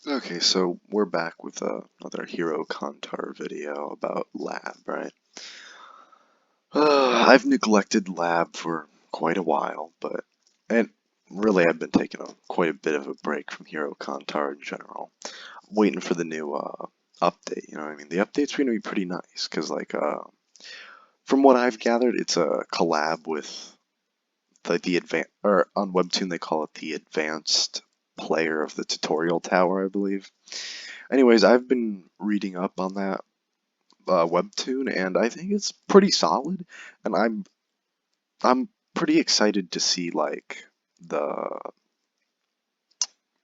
Okay, so we're back with another Hero Cantare video about lab, right? I've neglected lab for quite a while, and really I've been taking quite a bit of a break from Hero Cantare in general. I'm waiting for the new update, you know what I mean? The update's going to be pretty nice, because from what I've gathered, it's a collab with the advanced, or on Webtoon they call it the advanced player of the tutorial tower, I believe. Anyways, I've been reading up on that webtoon, and I think it's pretty solid. And I'm pretty excited to see like the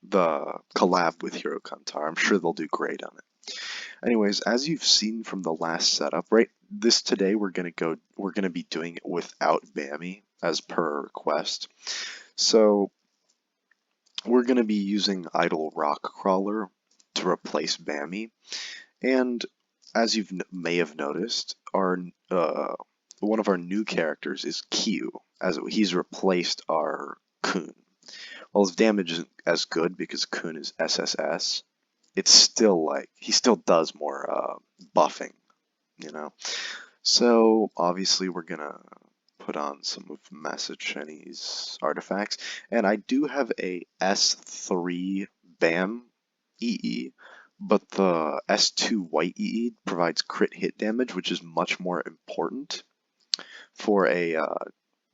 the collab with Hero Kantar. I'm sure they'll do great on it. Anyways, as you've seen from the last setup, right? This today we're gonna be doing it without Bammy as per request. So we're gonna be using Idle Rock Crawler to replace Bammy. And as you may have noticed, our one of our new characters is Q, as he's replaced our Kun. While his damage isn't as good because Kun is SSS, it's still like he still does more buffing, you know. So obviously we're gonna put on some of Message Shenny's artifacts, and I do have a S3 BAM EE, but the S2 White EE provides crit hit damage, which is much more important for a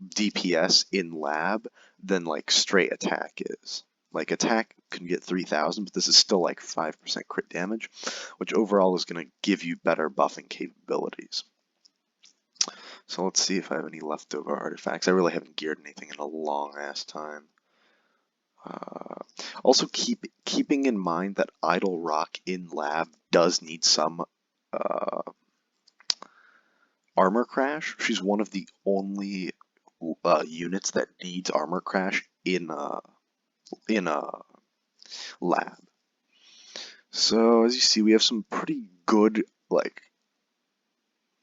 DPS in lab than like straight attack is. Like attack can get 3,000, but this is still like 5% crit damage, which overall is going to give you better buffing capabilities. So let's see if I have any leftover artifacts. I really haven't geared anything in a long ass time. Also keeping in mind that Idle Rock in lab does need some armor crash. She's one of the only units that needs armor crash in lab. So as you see, we have some pretty good like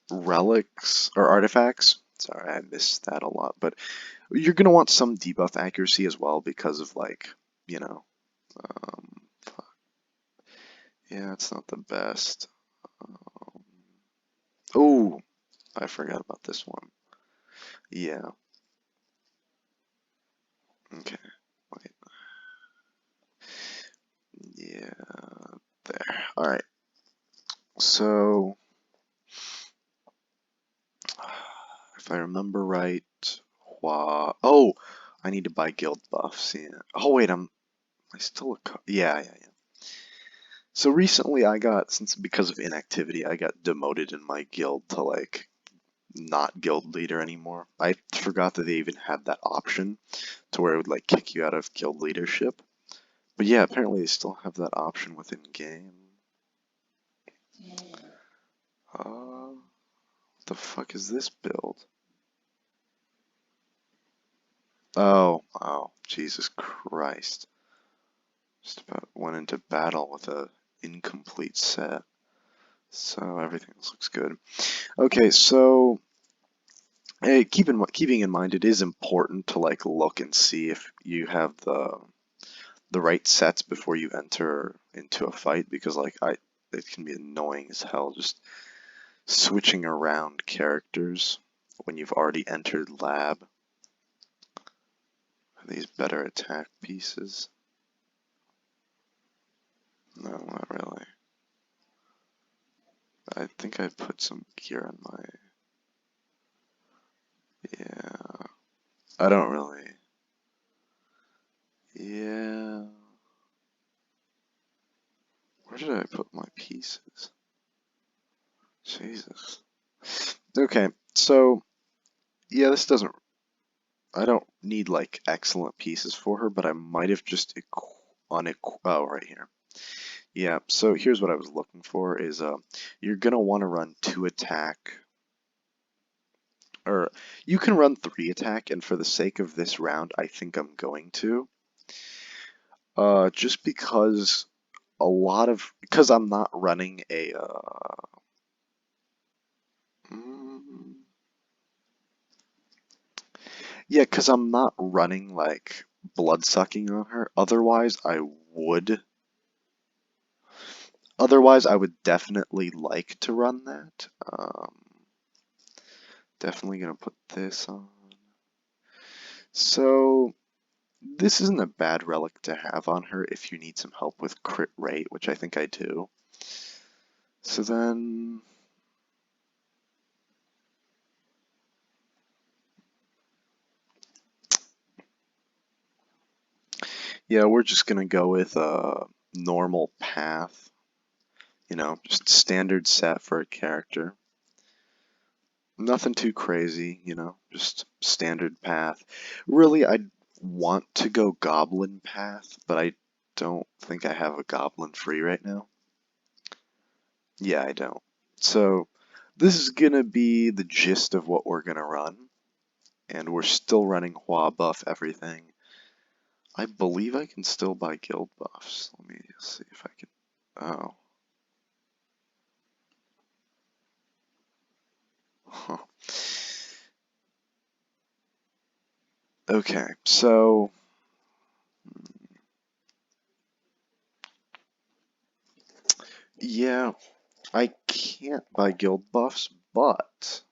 relics or artifacts. Sorry, I missed that a lot, but you're gonna want some debuff accuracy as well because of like, you know, um, yeah, it's not the best. Oh, I forgot about this one. Yeah, okay, wait, yeah, there. All right, so if I remember right, oh, I need to buy guild buffs. Yeah. Oh wait, I still yeah. So recently I got, since because of inactivity, I got demoted in my guild to like not guild leader anymore. I forgot that they even had that option to where it would like kick you out of guild leadership. But yeah, apparently they still have that option within game. What the fuck is this build? Oh, Jesus Christ. Just about went into battle with a incomplete set. So everything else looks good. Okay, so hey, keeping in mind, it is important to like look and see if you have the right sets before you enter into a fight, because like it can be annoying as hell just switching around characters when you've already entered lab. Are these better attack pieces? No, not really. I think I put some gear on my, yeah. I don't really. Yeah. Where did I put my pieces? Jesus. Okay, so yeah, this doesn't. I don't need like excellent pieces for her, but I might have just oh, right here. Yeah, so here's what I was looking for is you're gonna want to run 2 attack, or you can run 3 attack, and for the sake of this round, I think I'm going to. Just because because I'm not running a mm, yeah, because I'm not running like blood sucking on her. Otherwise, I would Otherwise, I would definitely like to run that. Definitely gonna put this on. So this isn't a bad relic to have on her if you need some help with crit rate, which I think I do. So then, yeah, we're just gonna go with a normal path, just standard set for a character. Nothing too crazy, just standard path. Really, I'd want to go goblin path, but I don't think I have a goblin free right now. Yeah, I don't. So this is gonna be the gist of what we're gonna run, and we're still running Hua buff everything. I believe I can still buy guild buffs. Let me see if I can. Oh. Huh. Okay, so yeah, I can't buy guild buffs, but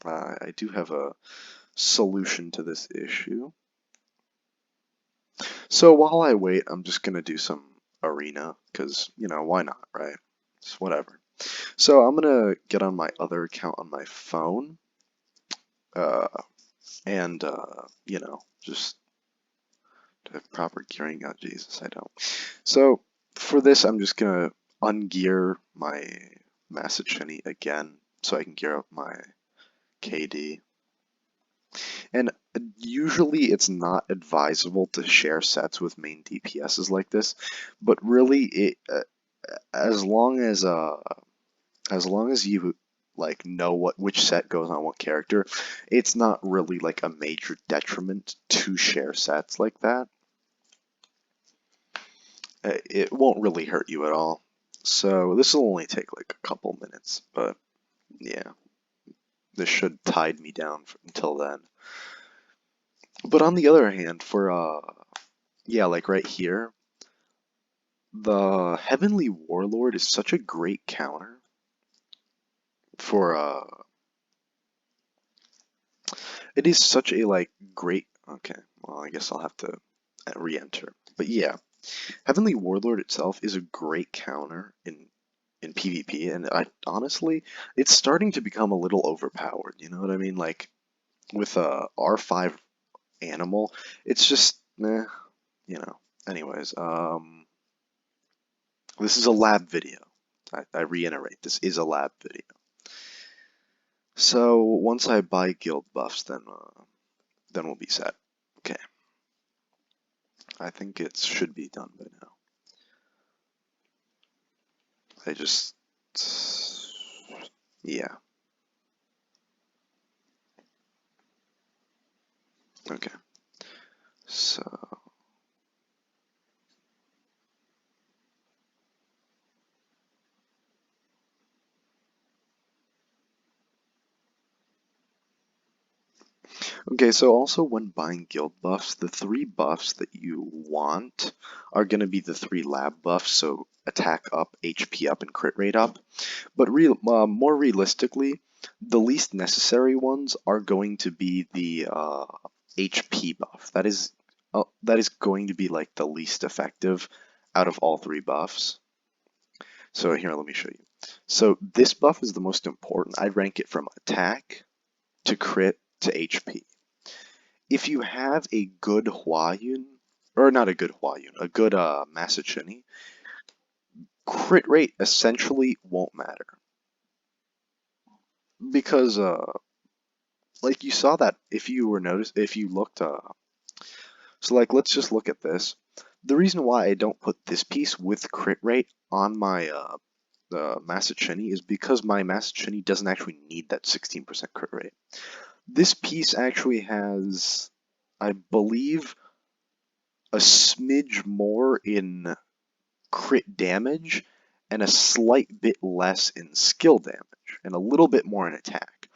I do have a solution to this issue. So while I wait, I'm just gonna do some arena, because, why not, right? It's whatever. So I'm gonna get on my other account on my phone, uh, and, just have proper gearing. Oh, Jesus, I don't. So for this, I'm just gonna ungear my Masachini again, so I can gear up my KD. And usually it's not advisable to share sets with main DPSs like this, but really as long as you like know which set goes on what character, it's not really like a major detriment to share sets like that. It won't really hurt you at all. So this will only take like a couple minutes, but yeah, this should tide me down until then. But on the other hand, yeah, like right here, the Heavenly Warlord is such a great counter for it is such a like great. Okay, well, I guess I'll have to re-enter. But yeah, Heavenly Warlord itself is a great counter in PvP, and I honestly, it's starting to become a little overpowered. You know what I mean? Like with a R5 animal, it's just you know. Anyways, this is a lab video. I reiterate, this is a lab video. So once I buy guild buffs, then we'll be set. Okay, I think it should be done by now. I just, yeah, okay. So, okay, so also when buying guild buffs, the 3 buffs that you want are going to be the 3 lab buffs, so attack up, HP up, and crit rate up. But more realistically, the least necessary ones are going to be the HP buff. That is going to be like the least effective out of all 3 buffs. So here, let me show you. So this buff is the most important. I'd rank it from attack to crit to HP. If you have a good Huayun, or not a good Huayun, a good Masachini, crit rate essentially won't matter. Because like you saw that if you looked so like let's just look at this. The reason why I don't put this piece with crit rate on my Masachini is because my Masachini doesn't actually need that 16% crit rate. This piece actually has, I believe, a smidge more in crit damage and a slight bit less in skill damage and a little bit more in attack.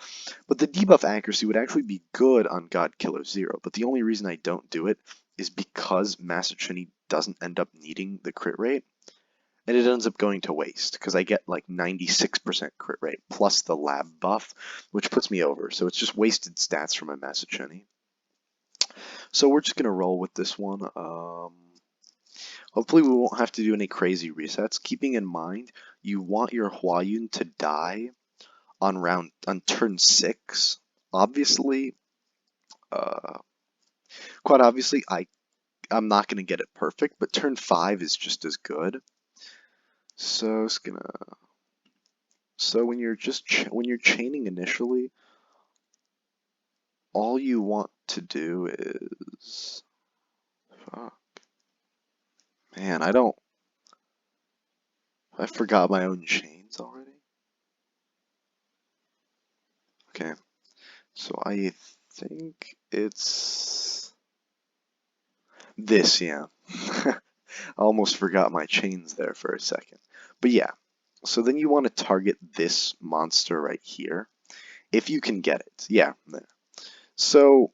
But the debuff accuracy would actually be good on God Killer 0, but the only reason I don't do it is because Masachini doesn't end up needing the crit rate. and it ends up going to waste because I get like 96% crit rate plus the lab buff, which puts me over. So it's just wasted stats from my Masachini. So we're just gonna roll with this one. Hopefully we won't have to do any crazy resets. Keeping in mind, you want your Hua-Yun to die on turn 6. Obviously, quite obviously, I'm not gonna get it perfect, but turn 5 is just as good. So it's gonna. So when you're when you're chaining initially, all you want to do is. Fuck. Man, I forgot my own chains already. Okay, so I think it's this, yeah. I almost forgot my chains there for a second. But yeah, so then you want to target this monster right here, if you can get it. Yeah, there. So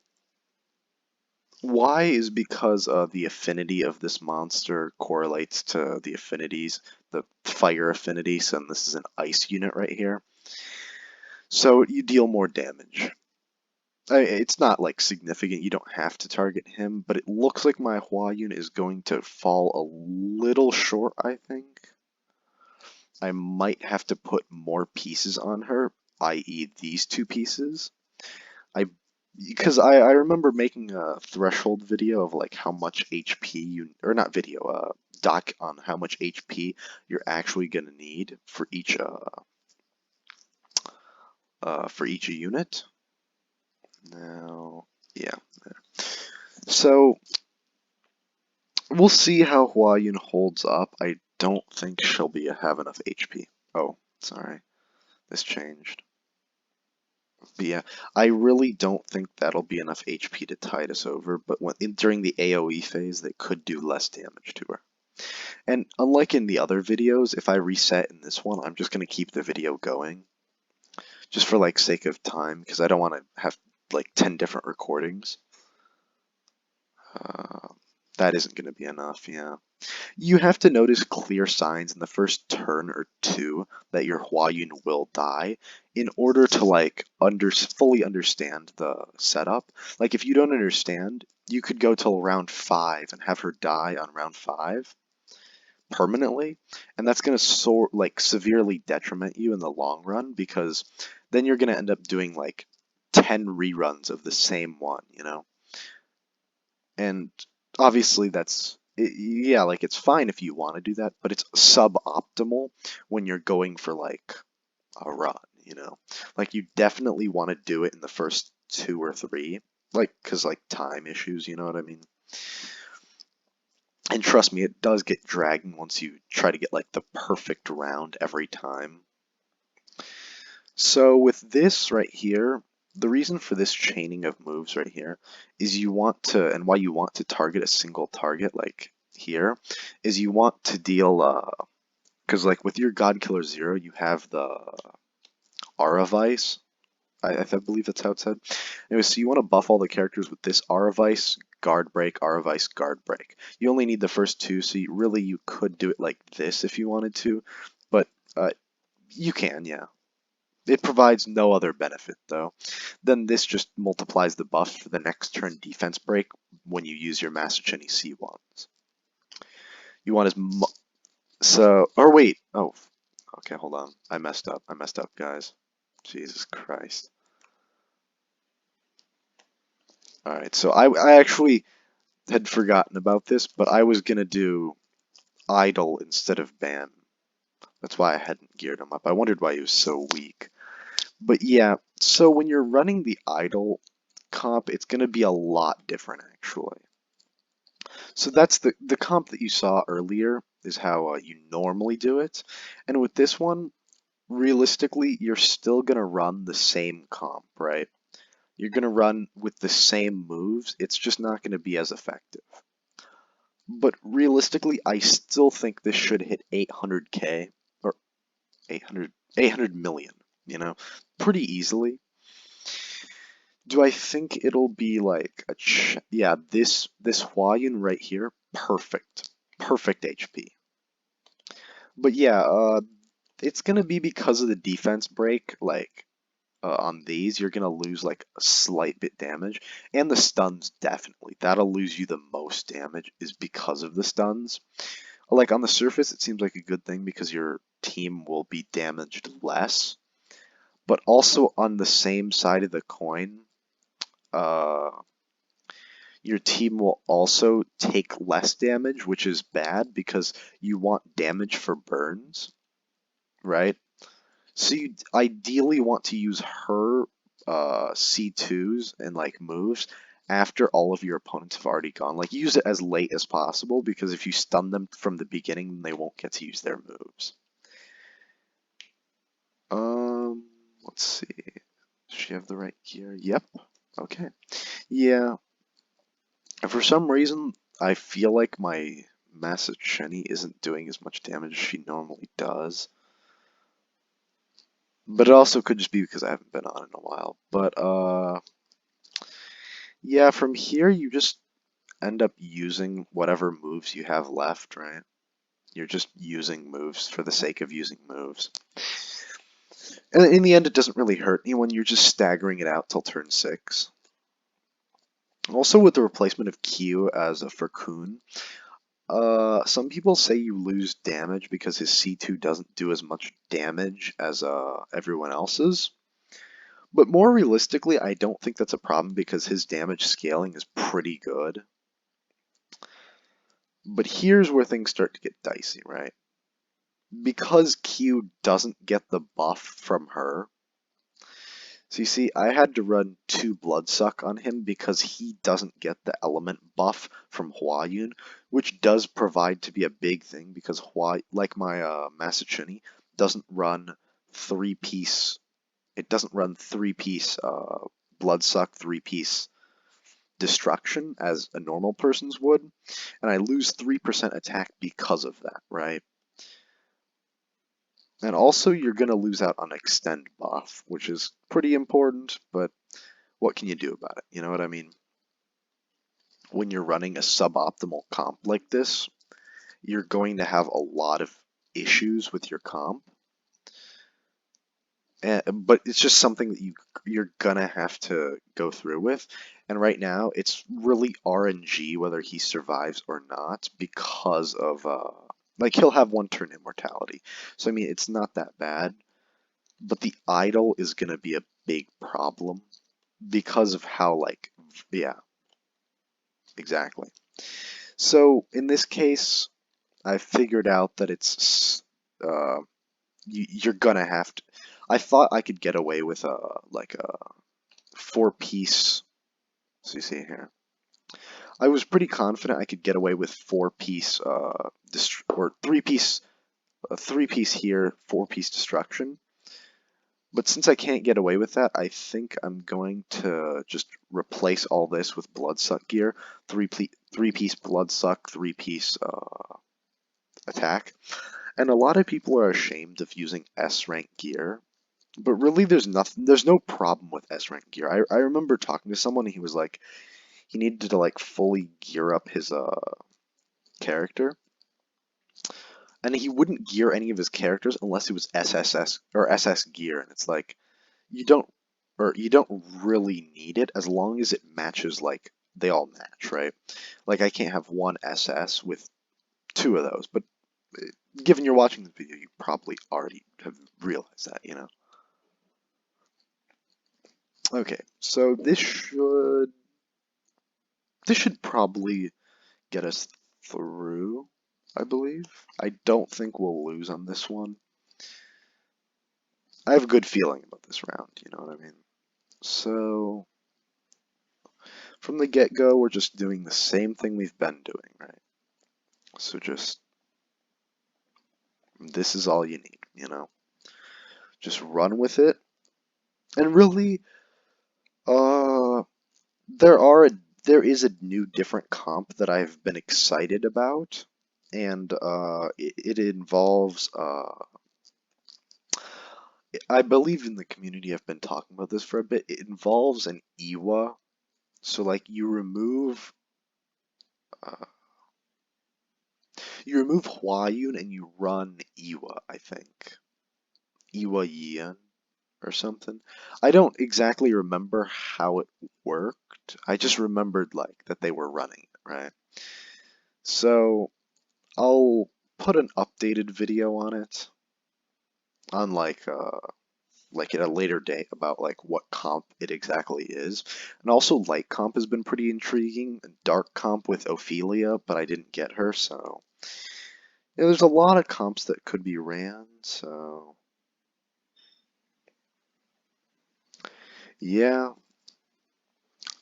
why is because the affinity of this monster correlates to the affinities, the fire affinity, and this is an ice unit right here. So you deal more damage. It's not like significant, you don't have to target him, but it looks like my Hua-Yun is going to fall a little short, I think. I might have to put more pieces on her, i.e. these 2 pieces. Because I remember making a threshold video of like how much HP or not video, doc on how much HP you're actually gonna need for each unit. Now, yeah. So we'll see how Hua-Yun holds up. I don't think she'll have enough HP. Oh, sorry, this changed. But yeah, I really don't think that'll be enough HP to tide us over, but during the AoE phase, they could do less damage to her. And unlike in the other videos, if I reset in this one, I'm just going to keep the video going, just for like sake of time, because I don't want to have like 10 different recordings. That isn't going to be enough, yeah. You have to notice clear signs in the first turn or 2 that your Hua-Yun will die in order to like fully understand the setup. Like if you don't understand, you could go till round 5 and have her die on round 5 permanently, and that's going to severely detriment you in the long run, because then you're going to end up doing like 10 reruns of the same one, you know? And obviously yeah, like it's fine if you want to do that, but it's suboptimal when you're going for like a run, you know? Like you definitely want to do it in the first 2 or 3, like, cause like time issues, you know what I mean? And trust me, it does get dragging once you try to get like the perfect round every time. So with this right here, the reason for this chaining of moves right here is and why you want to target a single target like here, is you want to deal, because like with your God Killer 0, you have the Aura Vice. I believe that's how it's said. Anyway, so you want to buff all the characters with this Aura Vice, Guard Break, Aura Vice, Guard Break. You only need the first 2, so you could do it like this if you wanted to, but you can, yeah. It provides no other benefit, though. Then this just multiplies the buff for the next turn defense break when you use your Masachini C1s. You want or wait, oh, okay, hold on. I messed up, guys. Jesus Christ. Alright, so I actually had forgotten about this, but I was gonna do Idle instead of Ban. That's why I hadn't geared him up. I wondered why he was so weak. But yeah, so when you're running the Idle comp, it's going to be a lot different actually. So that's the comp that you saw earlier is how you normally do it. And with this one, realistically, you're still going to run the same comp, right? You're going to run with the same moves. It's just not going to be as effective. But realistically, I still think this should hit 800k or 800 million, you know, pretty easily. Do I think it'll be like yeah, this Hua-Yun right here, perfect HP. But yeah, it's gonna be because of the defense break, like on these, you're gonna lose like a slight bit damage, and the stuns definitely. That'll lose you the most damage is because of the stuns. Like on the surface, it seems like a good thing because your team will be damaged less, but also on the same side of the coin, uh, your team will also take less damage, which is bad because you want damage for burns, right? So you ideally want to use her C2s and like moves after all of your opponents have already gone. Like use it as late as possible because if you stun them from the beginning, then they won't get to use their moves. Um, let's see. Does she have the right gear? Yep. Okay. Yeah. For some reason, I feel like my Masacheni isn't doing as much damage as she normally does. But it also could just be because I haven't been on in a while. But yeah, from here you just end up using whatever moves you have left, right? You're just using moves for the sake of using moves. And in the end, it doesn't really hurt anyone. You're just staggering it out till turn 6. Also, with the replacement of Q as a Furkun, some people say you lose damage because his C2 doesn't do as much damage as everyone else's. But more realistically, I don't think that's a problem because his damage scaling is pretty good. But here's where things start to get dicey, right? Because Q doesn't get the buff from her. So you see, I had to run 2 Bloodsuck on him because he doesn't get the element buff from Huayun, which does provide to be a big thing because like my Masachini, doesn't run 3-piece. It doesn't run 3-piece Bloodsuck, 3-piece Destruction as a normal person's would, and I lose 3% attack because of that, right? And also, you're going to lose out on Extend buff, which is pretty important, but what can you do about it? You know what I mean? When you're running a suboptimal comp like this, you're going to have a lot of issues with your comp. But it's just something that you're gonna have to go through with. And right now, it's really RNG whether he survives or not because of like he'll have 1 turn immortality. So I mean, it's not that bad. But the idol is gonna be a big problem because of how like yeah, exactly. So in this case, I figured out that you're gonna have to. I thought I could get away with a like a 4-piece. So you see here, I was pretty confident I could get away with 4-piece or 3-piece, a 3-piece here, 4-piece destruction. But since I can't get away with that, I think I'm going to just replace all this with Bloodsuck gear, 3-piece Bloodsuck, 3-piece attack. And a lot of people are ashamed of using S rank gear, but really there's no problem with S rank gear. I remember talking to someone and he was like he needed to like fully gear up his character, and he wouldn't gear any of his characters unless it was SSS or SS gear, and it's like you don't you don't really need it as long as it matches, like they all match, right? Like I can't have 1 SS with 2 of those, but given you're watching the video, you probably already have realized that, you know? Okay, so this should probably get us through, I believe. I don't think we'll lose on this one. I have a good feeling about this round, you know what I mean? So, from the get-go, we're just doing the same thing we've been doing, right? So just, this is all you need, you know? Just run with it. And really, uh, there are there is a new different comp that I've been excited about, and it involves I believe in the community I've been talking about this for a bit. It involves an Iwa, so like uh, You remove Hua-Yun and you run Iwa, I think. Iwa Yian or something. I don't exactly remember how it worked. I just remembered like that they were running it, right? So I'll put an updated video on it on like at a later date about like what comp it exactly is. And also light comp has been pretty intriguing. Dark comp with Ophelia, but I didn't get her, so yeah, there's a lot of comps that could be ran, so yeah,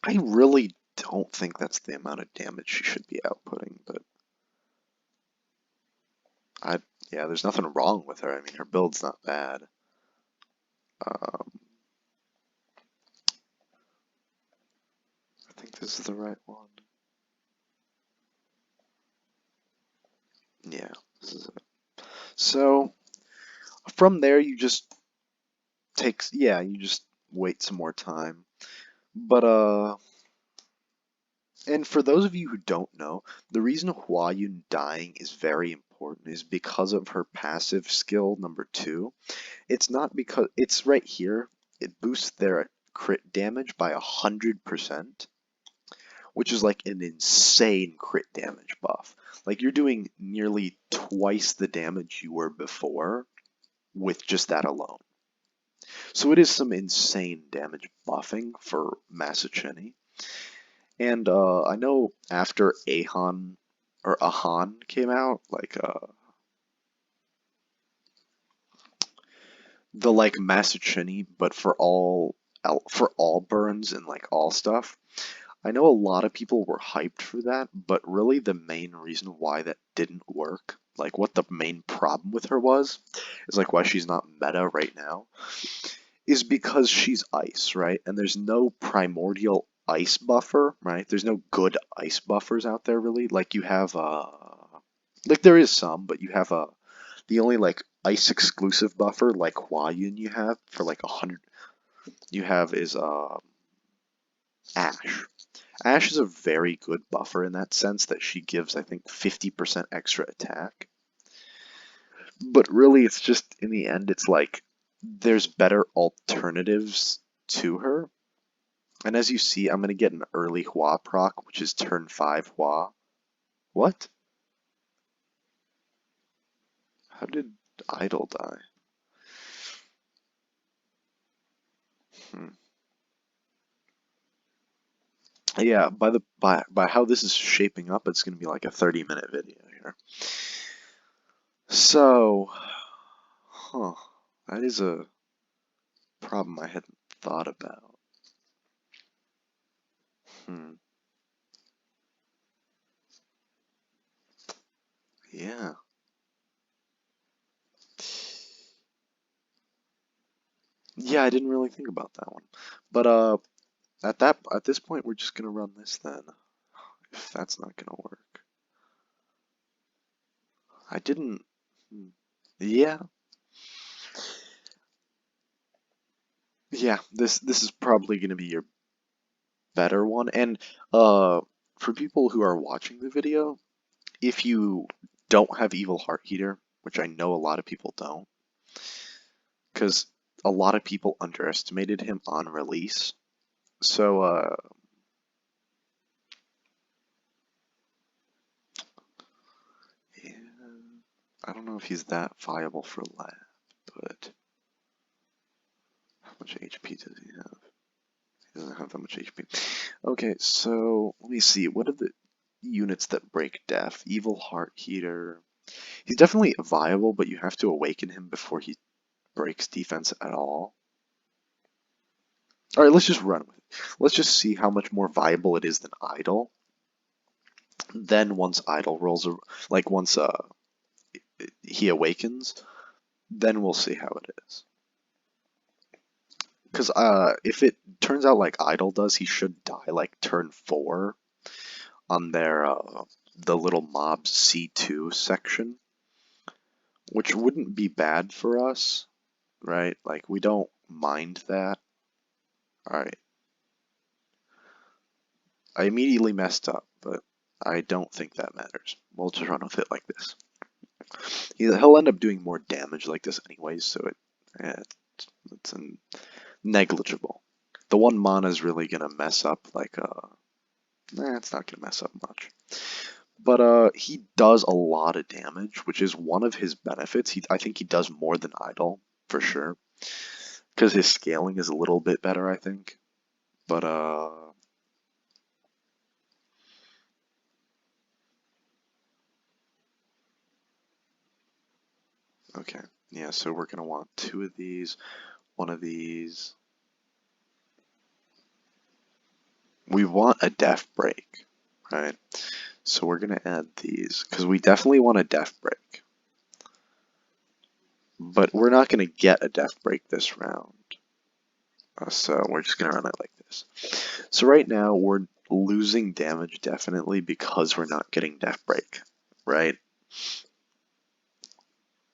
I really don't think that's the amount of damage she should be outputting, but I yeah, there's nothing wrong with her. I mean, her build's not bad. Um, I think this is the right one. Yeah, this is it. So from there, you just you just wait some more time. But and for those of you who don't know, the reason Hua Yun dying is very important is because of her passive skill number 2. It's not because it's right here. It boosts their crit damage by 100%, which is like an insane crit damage buff. Like you're doing nearly twice the damage you were before with just that alone. So it is some insane damage buffing for Masacheni. And I know after Ahan or Ahan came out, like the like Masacheni, but for all burns and like all stuff. I know a lot of people were hyped for that, but really the main reason why that didn't work, like what the main problem with her was, is like why she's not meta right now, is because she's ice, right? And there's no primordial ice buffer, right? There's no good ice buffers out there really. Like you have like there is some, but you have the only like ice exclusive buffer like Huayun you have for like 100 you have is Ash. Ash is a very good buffer in that sense that she gives I think 50% extra attack. But really it's just in the end it's like there's better alternatives to her. And as you see, I'm going to get an early Hua proc, which is turn 5 Hua. What? How did Idol die? Hmm. Yeah, by how this is shaping up, it's going to be like a 30-minute video here. So, huh, that is a problem I hadn't thought about. Hmm. Yeah. Yeah, I didn't really think about that one. But at this point we're just gonna run this then. If that's not gonna work. I didn't hmm. Yeah. Yeah, this is probably gonna be your better one. And uh for people who are watching the video, if you don't have Evil Heart Heater, which I know a lot of people don't, because a lot of people underestimated him on release. So yeah, I don't know if he's that viable for lab, but how much HP does he have? He doesn't have that much HP. Okay, so let me see. What are the units that break death? Evil Heart Heater. He's definitely viable, but you have to awaken him before he breaks defense at all. Alright, let's just run with it. Let's just see how much more viable it is than Idol. Then once Idol rolls, like once he awakens, then we'll see how it is. Because if it turns out like Idol does, he should die like turn 4 on their the little mobs C2 section, which wouldn't be bad for us, right? Like we don't mind that. All right, I immediately messed up, but I don't think that matters. We'll just run with it like this. He'll end up doing more damage like this anyways, so it's negligible. The one mana is really gonna mess up like nah, it's not gonna mess up much. But he does a lot of damage, which is one of his benefits. I think he does more than Idol for sure, because his scaling is a little bit better, I think. But okay, yeah. So we're gonna want two of these, one of these. We want a Death Break, right? So we're gonna add these because we definitely want a Death Break, but we're not gonna get a Death Break this round. So we're just gonna run it like this. So right now we're losing damage definitely because we're not getting Death Break, right?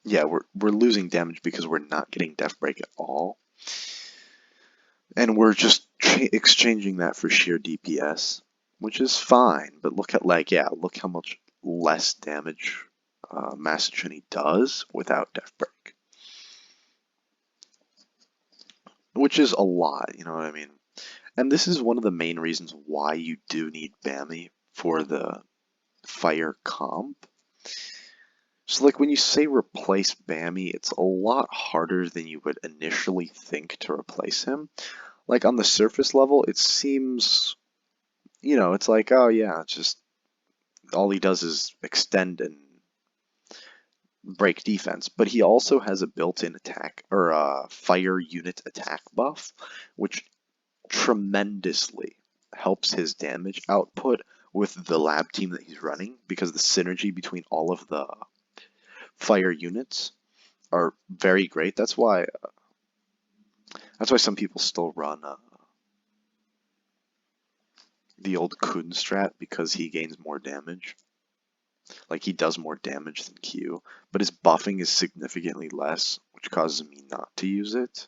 Yeah, we're losing damage because we're not getting Death Break at all, and we're just exchanging that for sheer DPS, which is fine. But look at look how much less damage Masachini does without Death Break, which is a lot. You know what I mean? And this is one of the main reasons why you do need Bammy for the fire comp. So like when you say replace Bammy, it's a lot harder than you would initially think to replace him. Like on the surface level, it seems, it's like, oh yeah, it's just all he does is extend and break defense. But he also has a built-in attack or fire unit attack buff, which tremendously helps his damage output with the lab team that he's running because the synergy between all of the fire units are very great. That's why some people still run the old Kun strat because he gains more damage. Like he does more damage than Q, but his buffing is significantly less, which causes me not to use it.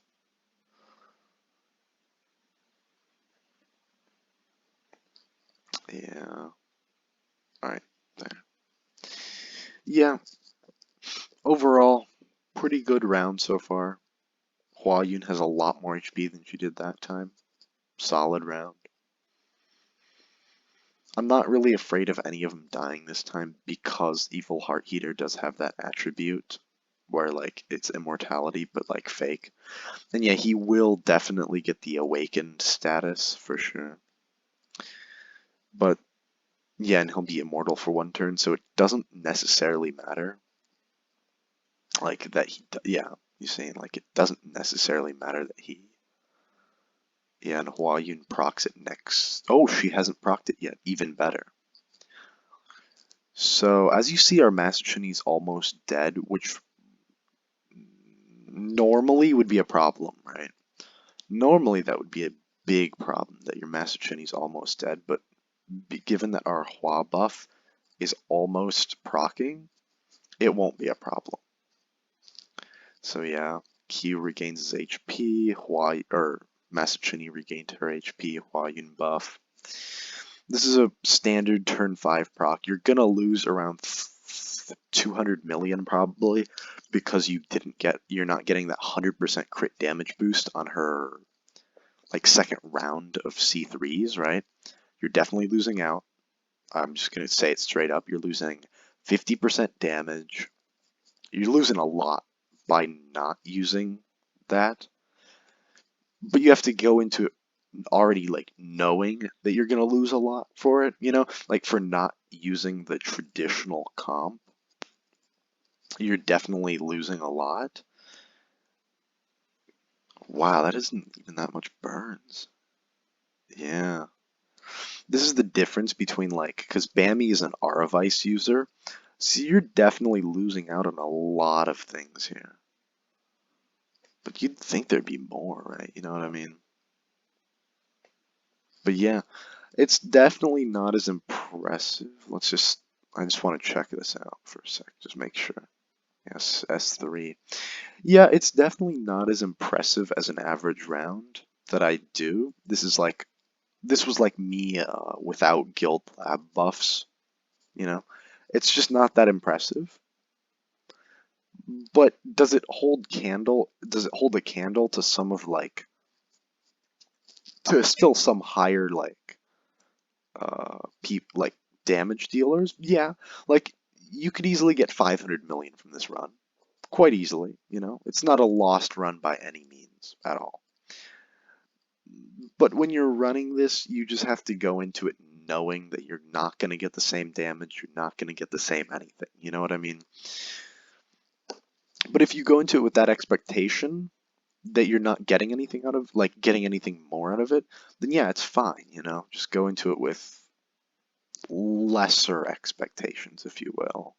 Yeah. Alright, there. Yeah, overall, pretty good round so far. Hua Yun has a lot more HP than she did that time. Solid round. I'm not really afraid of any of them dying this time because Evil Heart Heater does have that attribute where like it's immortality but like fake. And yeah, he will definitely get the awakened status for sure. But yeah, and he'll be immortal for one turn, so it doesn't necessarily matter. Like that yeah, you're saying like it doesn't necessarily matter that he yeah, and Hua Yun procs it next. Oh, she hasn't procced it yet. Even better. So, as you see, our Master Chinese almost dead, which normally would be a problem, right? Normally that would be a big problem that your Master Chinese almost dead, but given that our Hua buff is almost proccing, it won't be a problem. So yeah, Q regains his HP, Master Chinese regained her HP, Hua Yun buff. This is a standard turn 5 proc. You're gonna lose around 200 million probably because you're not getting that 100% crit damage boost on her like second round of C3s, right? You're definitely losing out. I'm just gonna say it straight up. You're losing 50% damage. You're losing a lot by not using that. But you have to go into it already like knowing that you're going to lose a lot for it, like for not using the traditional comp, you're definitely losing a lot. Wow, that isn't even that much burns. Yeah. This is the difference between like, because Bammy is an Aravice user, so you're definitely losing out on a lot of things here. But you'd think there'd be more, right? You know what I mean? But yeah, it's definitely not as impressive. I just want to check this out for a sec, just make sure. Yes, S3. Yeah, it's definitely not as impressive as an average round that I do. This was like me without guild lab buffs you know? It's just not that impressive. But does it hold candle? Does it hold a candle to some of like to still some higher like damage dealers? Yeah, like you could easily get 500 million from this run, quite easily. You know, it's not a lost run by any means at all. But when you're running this, you just have to go into it knowing that you're not going to get the same damage, you're not going to get the same anything. You know what I mean? But if you go into it with that expectation that you're not getting anything out of, like getting anything more out of it, then yeah, it's fine, you know? Just go into it with lesser expectations, if you will.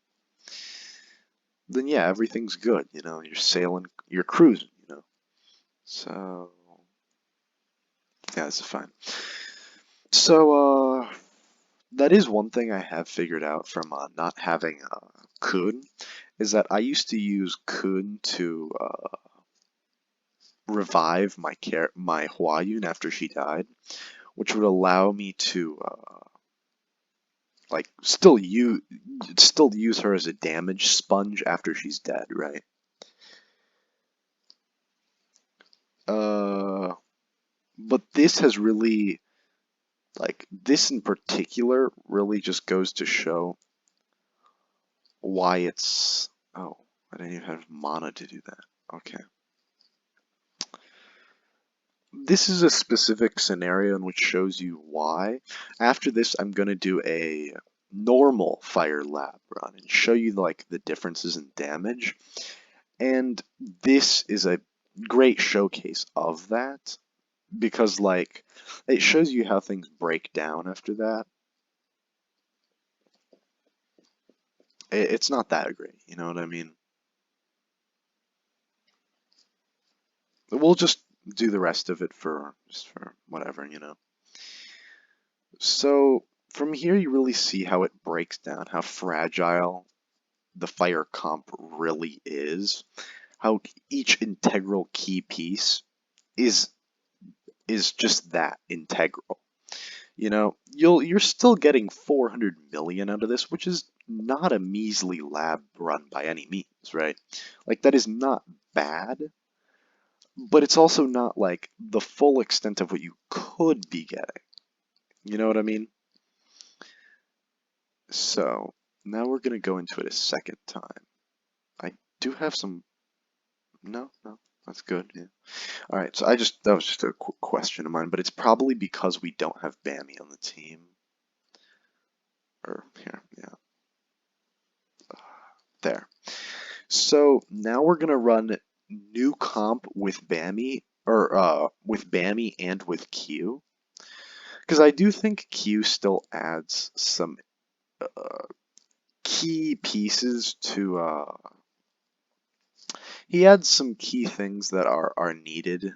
Then yeah, everything's good, you know? You're sailing, you're cruising, you know? So, yeah, this is fine. So, that is one thing I have figured out from not having Kun, is that I used to use Kun to revive my Hua-Yun after she died, which would allow me to like still use her as a damage sponge after she's dead, right? Uh, but this has really like this in particular really just goes to show why it's oh, I didn't even have mana to do that. Okay. This is a specific scenario in which shows you why. After this, I'm going to do a normal fire lab run and show you like the differences in damage. And this is a great showcase of that because like it shows you how things break down after that. It's not that great, you know what I mean? We'll just do the rest of it for just for whatever, you know. So from here you really see how it breaks down, how fragile the fire comp really is, how each integral key piece is is just that, integral. You know, you're still getting 400 million out of this, which is not a measly lab run by any means, right? Like that is not bad, but it's also not like the full extent of what you could be getting. You know what I mean? So now we're gonna go into it a second time. I do have some. No, no, that's good. Yeah. All right. So that was just a quick question of mine, but it's probably because we don't have Bammy on the team. Or here, yeah, there. So now we're gonna run new comp with Bammy, or with Bammy and with Q, because I do think Q still adds some uh, key pieces to. He adds some key things that are needed,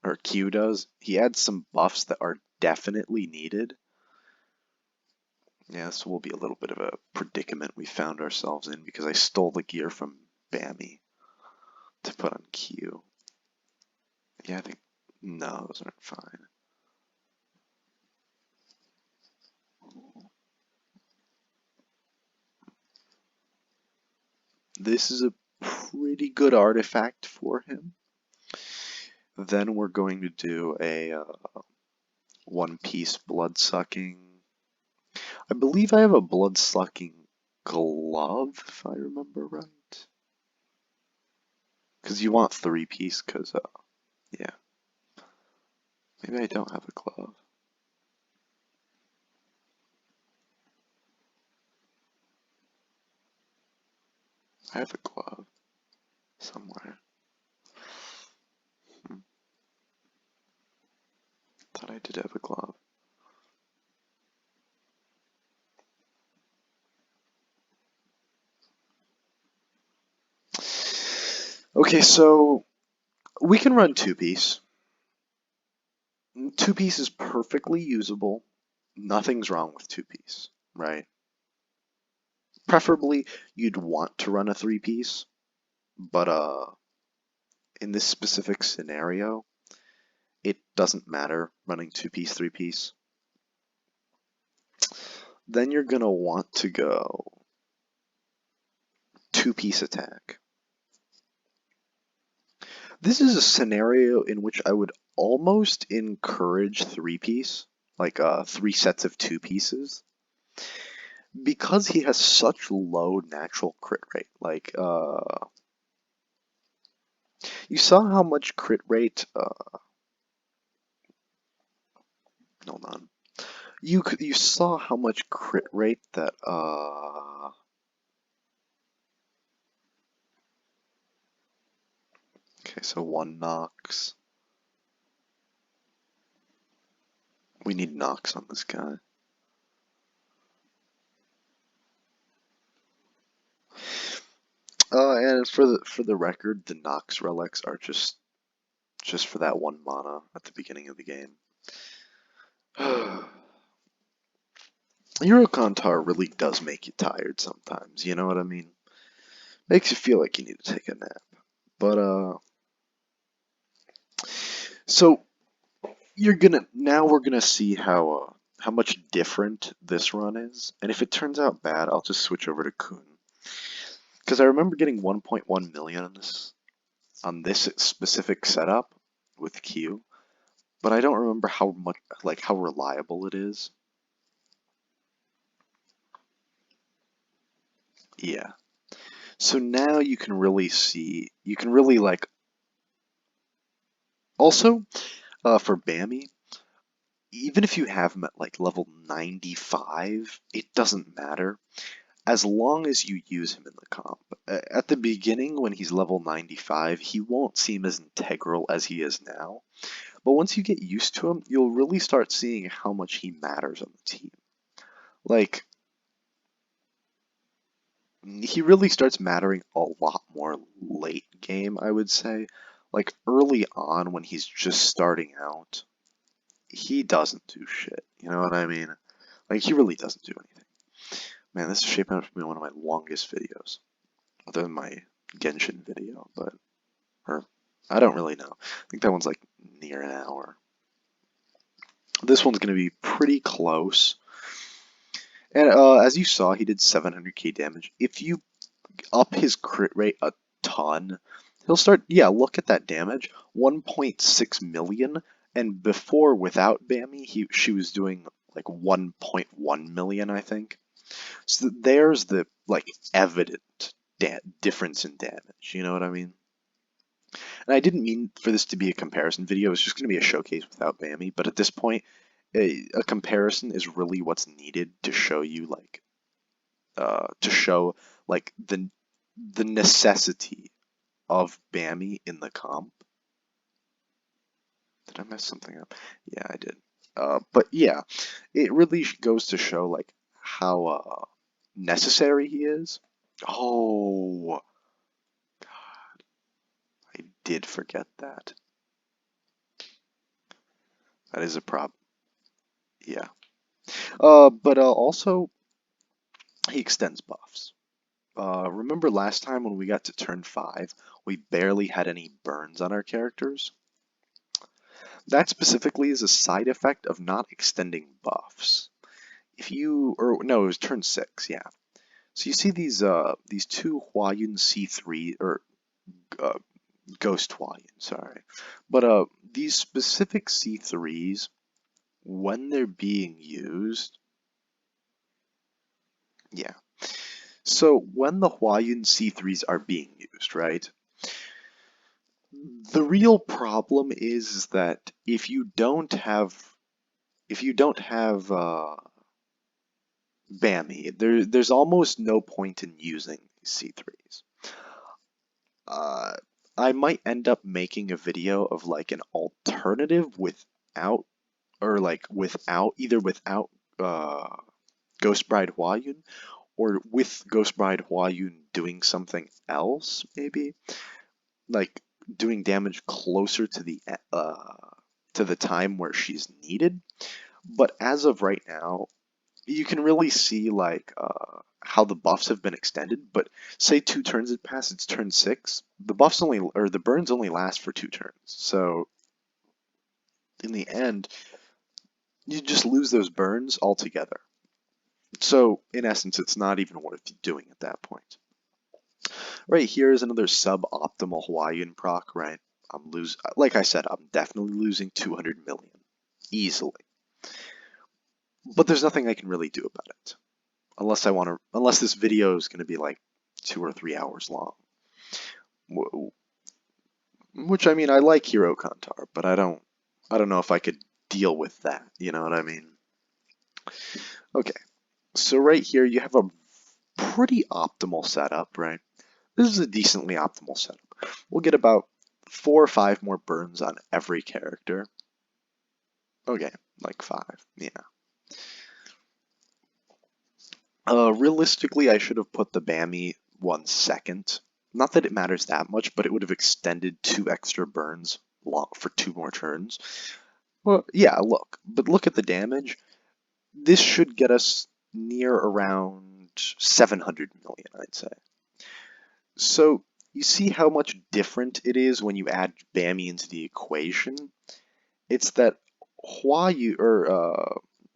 or Q does. He adds some buffs that are definitely needed. Yeah, this will be a little bit of a predicament we found ourselves in because I stole the gear from Bammy to put on Q. Yeah, I think no, those aren't fine. This is a pretty good artifact for him. Then we're going to do a one piece blood sucking. I believe I have a blood sucking glove, if I remember right. Because you want three piece, because, yeah. Maybe I don't have a glove. I have a glove somewhere. Thought I did have a glove. Okay, so we can run two piece. Two piece is perfectly usable. Nothing's wrong with two piece, right? Preferably, you'd want to run a three piece, but in this specific scenario, it doesn't matter running two piece, three piece. then you're gonna want to go two-piece attack. This is a scenario in which I would almost encourage three-piece, like three sets of two pieces, because he has such low natural crit rate. Like, you saw how much crit rate, hold on. You saw how much crit rate that, okay, so one knocks. We need knocks on this guy. And for the record, the Nox relics are just for that one mana at the beginning of the game. Hero Cantare really does make you tired sometimes, you know what I mean? Makes you feel like you need to take a nap. But so we're gonna see how much different this run is, and if it turns out bad, I'll just switch over to Kun. Because I remember getting 1.1 million on this specific setup with Q, but I don't remember how much, like how reliable it is. Yeah. So now you can really see, you can really like, also, for Bammy, even if you have him at like level 95, it doesn't matter as long as you use him in the comp. At the beginning, when he's level 95, he won't seem as integral as he is now. But once you get used to him, you'll really start seeing how much he matters on the team. Like, he really starts mattering a lot more late game, I would say. Like, early on when he's just starting out, he doesn't do shit. You know what I mean? Like, he really doesn't do anything. Man, this is shaping up to be one of my longest videos. Other than my Genshin video, but, or, I don't really know. I think that one's like near an hour. This one's going to be pretty close. And as you saw, he did 700k damage. If you up his crit rate a ton, he'll start, yeah, look at that damage, 1.6 million, and before, without Bammy, she was doing like 1.1 million, I think. So there's the, like, evident difference in damage, you know what I mean? And I didn't mean for this to be a comparison video, it's just going to be a showcase without Bammy, but at this point, a comparison is really what's needed to show you, like, to show, like, the necessity of Bammy in the comp. Did I mess something up? Yeah, I did. But yeah, it really goes to show, like, how necessary he is. Oh, God, I did forget that. That is a problem. Yeah. But also, he extends buffs. Remember last time when we got to turn 5, we barely had any burns on our characters? That specifically is a side effect of not extending buffs. If you, or no, it was turn 6, yeah. So you see these two Huayun C3, or uh, Ghost Huayun, sorry. But these specific C3s, when they're being used, yeah. So when the Huayun C3s are being used, right? The real problem is that if you don't have Bammy, there's almost no point in using C3s. Uh, I might end up making a video of like an alternative without, or like without, either without Ghost Bride Huayun, or with Ghost Bride Huayun doing something else, maybe like doing damage closer to the time where she's needed. But as of right now, you can really see like how the buffs have been extended. But say 2 turns had passed, it's turn 6. The buffs only, or the burns only last for 2 turns. So in the end, you just lose those burns altogether. So in essence, it's not even worth doing at that point. Right here is another suboptimal Hawaiian proc, right? Like I said, I'm definitely losing 200 million. Easily. But there's nothing I can really do about it. Unless this video is going to be like 2 or 3 hours long. Which, I mean, I like Hero Cantare, but I don't know if I could deal with that, you know what I mean? Okay, so right here you have a pretty optimal setup, right? This is a decently optimal setup. We'll get about 4 or 5 more burns on every character. Okay, like 5, yeah. Realistically, I should have put the Bammy 1 second. Not that it matters that much, but it would have extended 2 extra burns for 2 more turns. Well, yeah, but look at the damage. This should get us near around 700 million, I'd say. So you see how much different it is when you add Bammy into the equation? It's that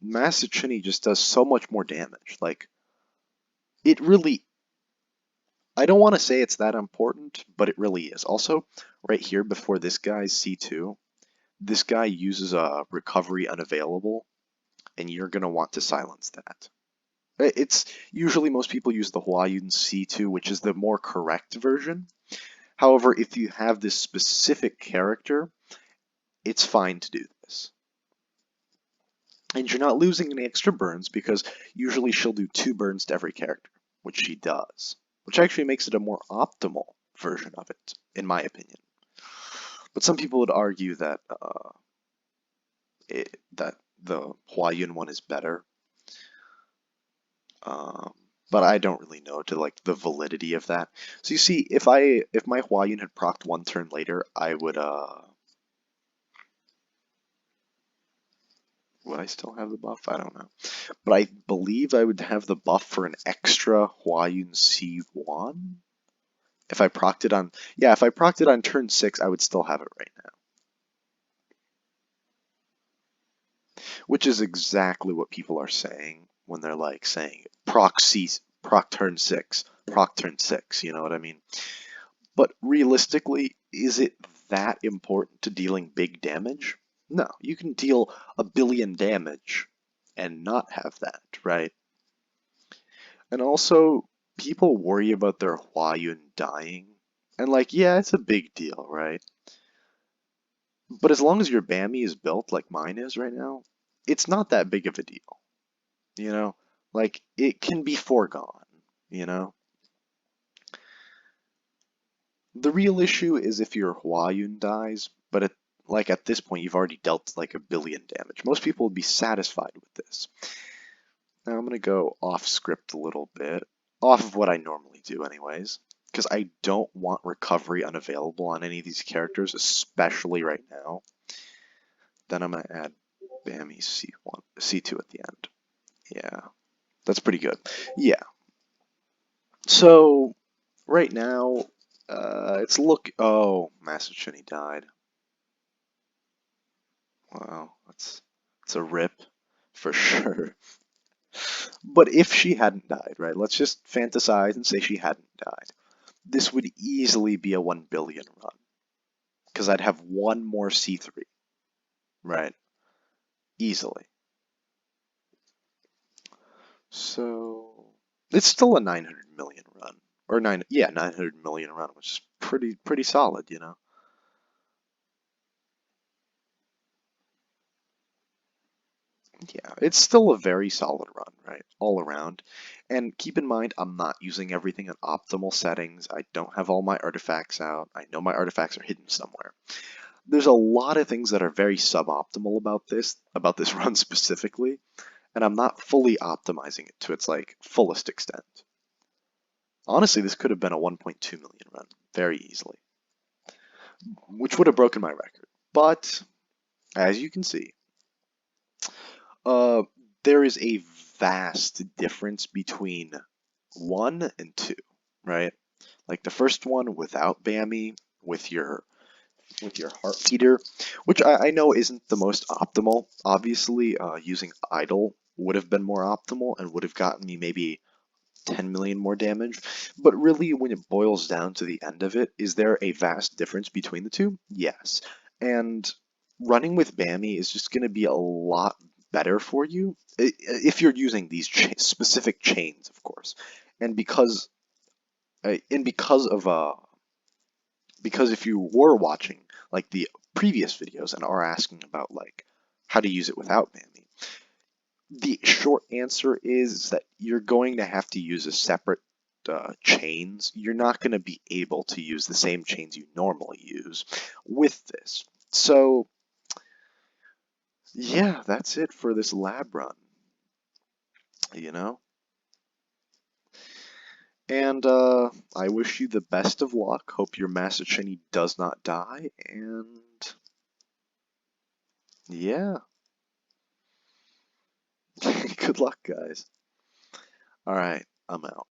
Masachini just does so much more damage. Like, it really, I don't want to say it's that important, but it really is. Also, right here before this guy's C2, this guy uses a recovery unavailable, and you're going to want to silence that. It's usually most people use the Hawaiian C2, which is the more correct version. However, if you have this specific character, it's fine to do this. And you're not losing any extra burns because usually she'll do 2 burns to every character, which she does, which actually makes it a more optimal version of it, in my opinion. But some people would argue that that the Hawaiian one is better. But I don't really know to like the validity of that. So you see, if my Hawaiian had procced 1 turn later, I would I still have the buff? I don't know. But I believe I would have the buff for an extra Hawaiian C1. If I procced it on, yeah, if I procced it on turn 6, I would still have it right now. Which is exactly what people are saying when they're like saying proc turn 6, proc turn 6, you know what I mean? But realistically, is it that important to dealing big damage? No, you can deal a billion damage and not have that, right? And also, people worry about their Hwayun dying. And like, yeah, it's a big deal, right? But as long as your Bammy is built like mine is right now, it's not that big of a deal. You know? Like, it can be foregone, you know? The real issue is if your Hwayun dies, but at this point you've already dealt like a billion damage. Most people would be satisfied with this. Now I'm going to go off script a little bit, off of what I normally do anyways, because I don't want recovery unavailable on any of these characters, especially right now. Then I'm going to add Bammy C1, C2 at the end. Yeah, that's pretty good. Yeah. So right now, oh, Masachini died. Wow, that's a rip for sure. But if she hadn't died, right? Let's just fantasize and say she hadn't died. This would easily be a 1 billion run because I'd have 1 more C3, right? Easily. So it's still a 900 million run, or 900 million run, which is pretty solid, you know. Yeah, it's still a very solid run, right? All around. And keep in mind, I'm not using everything in optimal settings. I don't have all my artifacts out. I know my artifacts are hidden somewhere. There's a lot of things that are very suboptimal about this run specifically, and I'm not fully optimizing it to its like fullest extent. Honestly, this could have been a 1.2 million run very easily, which would have broken my record. But as you can see, uh, there is a vast difference between 1 and 2, right? Like the first one without Bammy, with your heart eater, which I know isn't the most optimal. Obviously, using idle would have been more optimal and would have gotten me maybe 10 million more damage. But really, when it boils down to the end of it, is there a vast difference between the two? Yes. And running with Bammy is just going to be a lot better for you if you're using these specific chains, of course. And because if you were watching like the previous videos and are asking about like how to use it without Bammy, the short answer is that you're going to have to use a separate chains. You're not going to be able to use the same chains you normally use with this. So yeah, that's it for this lab run, you know? And I wish you the best of luck. Hope your Masachini does not die. And yeah, good luck, guys. All right, I'm out.